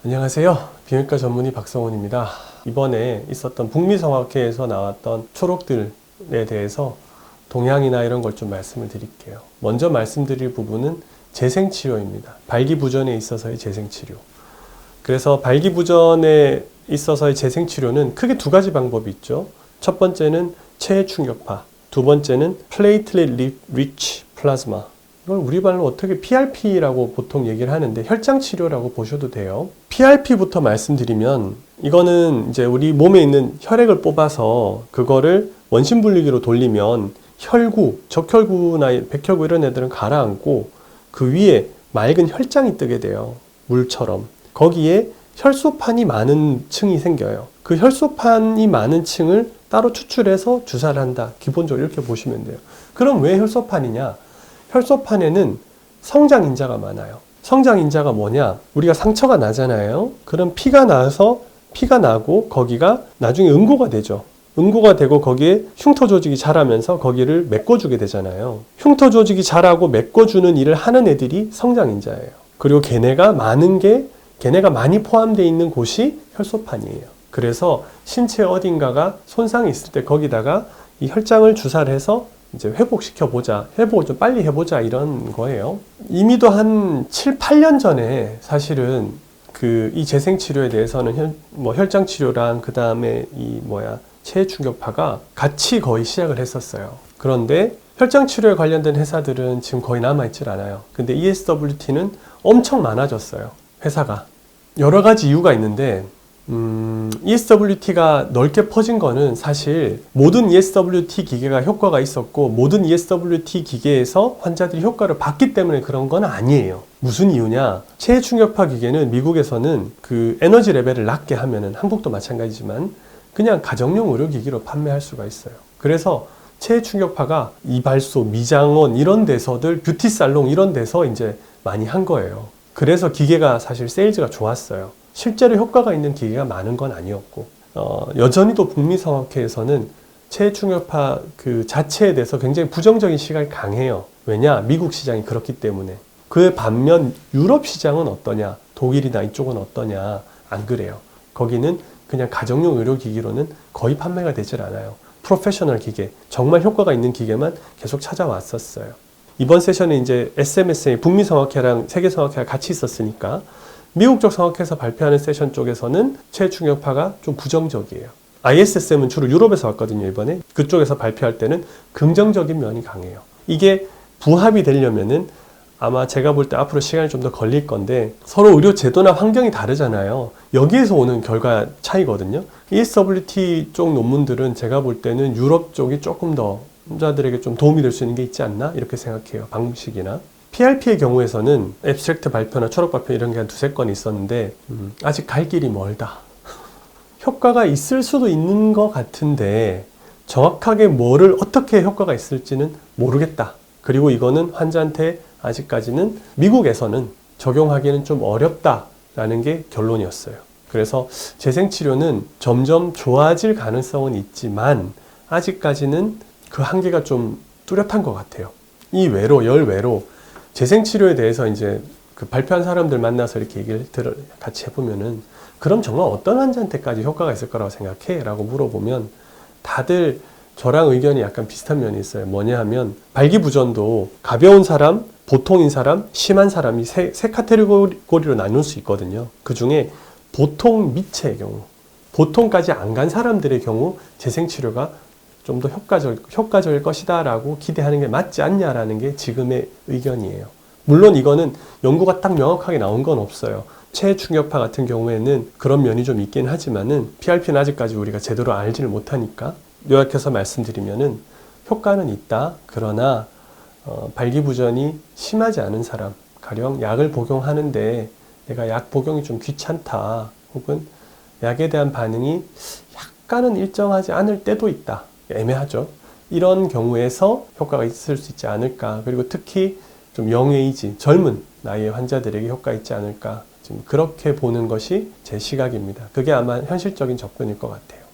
안녕하세요. 비뇨기과 전문의 박성훈입니다. 이번에 있었던 북미성악회에서 나왔던 초록들에 대해서 동향이나 이런 걸 좀 말씀을 드릴게요. 먼저 말씀드릴 부분은 재생치료입니다. 발기부전에 있어서의 재생치료. 그래서 발기부전에 있어서의 재생치료는 크게 두 가지 방법이 있죠. 첫 번째는 체해 충격파, 두 번째는 플레이틀렛 리치 플라즈마. 이걸 우리 말로 어떻게 PRP라고 보통 얘기를 하는데 혈장치료라고 보셔도 돼요. PRP부터 말씀드리면 이거는 이제 우리 몸에 있는 혈액을 뽑아서 그거를 원심분리기로 돌리면 혈구, 적혈구나 백혈구 이런 애들은 가라앉고 그 위에 맑은 혈장이 뜨게 돼요. 물처럼. 거기에 혈소판이 많은 층이 생겨요. 그 혈소판이 많은 층을 따로 추출해서 주사를 한다. 기본적으로 이렇게 보시면 돼요. 그럼 왜 혈소판이냐? 혈소판에는 성장인자가 많아요. 성장인자가 뭐냐? 우리가 상처가 나잖아요. 그럼 피가 나고 거기가 나중에 응고가 되죠. 응고가 되고 거기에 흉터 조직이 자라면서 거기를 메꿔주게 되잖아요. 흉터 조직이 자라고 메꿔주는 일을 하는 애들이 성장인자예요. 그리고 걔네가 많이 포함되어 있는 곳이 혈소판이에요. 그래서 신체 어딘가가 손상이 있을 때 거기다가 이 혈장을 주사를 해서 이제 회복시켜보자, 회복을 좀 빨리 해보자 이런 거예요. 이미도 한 7, 8년 전에 사실은 이 재생치료에 대해서는 혈장치료랑 그 다음에 체해 충격파가 같이 거의 시작을 했었어요. 그런데 혈장치료에 관련된 회사들은 지금 거의 남아있질 않아요. 근데 ESWT는 엄청 많아졌어요. 회사가. 여러 가지 이유가 있는데 ESWT가 넓게 퍼진 거는 사실 모든 ESWT 기계가 효과가 있었고 모든 ESWT 기계에서 환자들이 효과를 봤기 때문에 그런 건 아니에요. 무슨 이유냐? 체해 충격파 기계는 미국에서는 그 에너지 레벨을 낮게 하면은 한국도 마찬가지지만 그냥 가정용 의료기기로 판매할 수가 있어요. 그래서 체해 충격파가 이발소, 미장원 이런 데서들 뷰티 살롱 이런 데서 이제 많이 한 거예요. 그래서 기계가 사실 세일즈가 좋았어요. 실제로 효과가 있는 기계가 많은 건 아니었고 여전히도 북미성악회에서는 체해 충격파 그 자체에 대해서 굉장히 부정적인 시각이 강해요. 왜냐? 미국 시장이 그렇기 때문에. 그 반면 유럽 시장은 어떠냐? 독일이나 이쪽은 어떠냐? 안 그래요. 거기는 그냥 가정용 의료기기로는 거의 판매가 되질 않아요. 프로페셔널 기계, 정말 효과가 있는 기계만 계속 찾아왔었어요. 이번 세션에 이제 SMSA, 북미성악회랑 세계성악회가 같이 있었으니까 미국 쪽 성악회에서 발표하는 세션 쪽에서는 체해 충격파가 좀 부정적이에요. ISSM은 주로 유럽에서 왔거든요, 이번에. 그쪽에서 발표할 때는 긍정적인 면이 강해요. 이게 부합이 되려면은 아마 제가 볼 때 앞으로 시간이 좀 더 걸릴 건데 서로 의료 제도나 환경이 다르잖아요. 여기에서 오는 결과 차이거든요. ESWT 쪽 논문들은 제가 볼 때는 유럽 쪽이 조금 더 환자들에게 좀 도움이 될 수 있는 게 있지 않나? 이렇게 생각해요. 방식이나. PRP의 경우에서는 앱스트랙트 발표나 초록 발표 이런 게 한 두세 건 있었는데 아직 갈 길이 멀다. 효과가 있을 수도 있는 것 같은데 정확하게 뭐를 어떻게 효과가 있을지는 모르겠다. 그리고 이거는 환자한테 아직까지는 미국에서는 적용하기는 좀 어렵다라는 게 결론이었어요. 그래서 재생치료는 점점 좋아질 가능성은 있지만 아직까지는 그 한계가 좀 뚜렷한 것 같아요. 열외로 재생치료에 대해서 이제 그 발표한 사람들 만나서 이렇게 얘기를 같이 해보면은 그럼 정말 어떤 환자한테까지 효과가 있을 거라고 생각해? 라고 물어보면 다들 저랑 의견이 약간 비슷한 면이 있어요. 뭐냐 하면 발기부전도 가벼운 사람, 보통인 사람, 심한 사람이 세 카테고리로 나눌 수 있거든요. 그 중에 보통 미체의 경우, 보통까지 안 간 사람들의 경우 재생치료가 좀 더 효과적일 것이다 라고 기대하는 게 맞지 않냐라는 게 지금의 의견이에요. 물론 이거는 연구가 딱 명확하게 나온 건 없어요. 체해 충격파 같은 경우에는 그런 면이 좀 있긴 하지만은 PRP는 아직까지 우리가 제대로 알지를 못하니까 요약해서 말씀드리면은 효과는 있다. 그러나 발기부전이 심하지 않은 사람, 가령 약을 복용하는데 내가 약 복용이 좀 귀찮다. 혹은 약에 대한 반응이 약간은 일정하지 않을 때도 있다. 애매하죠. 이런 경우에서 효과가 있을 수 있지 않을까. 그리고 특히 좀 영에이지, 젊은 나이의 환자들에게 효과 있지 않을까. 지금 그렇게 보는 것이 제 시각입니다. 그게 아마 현실적인 접근일 것 같아요.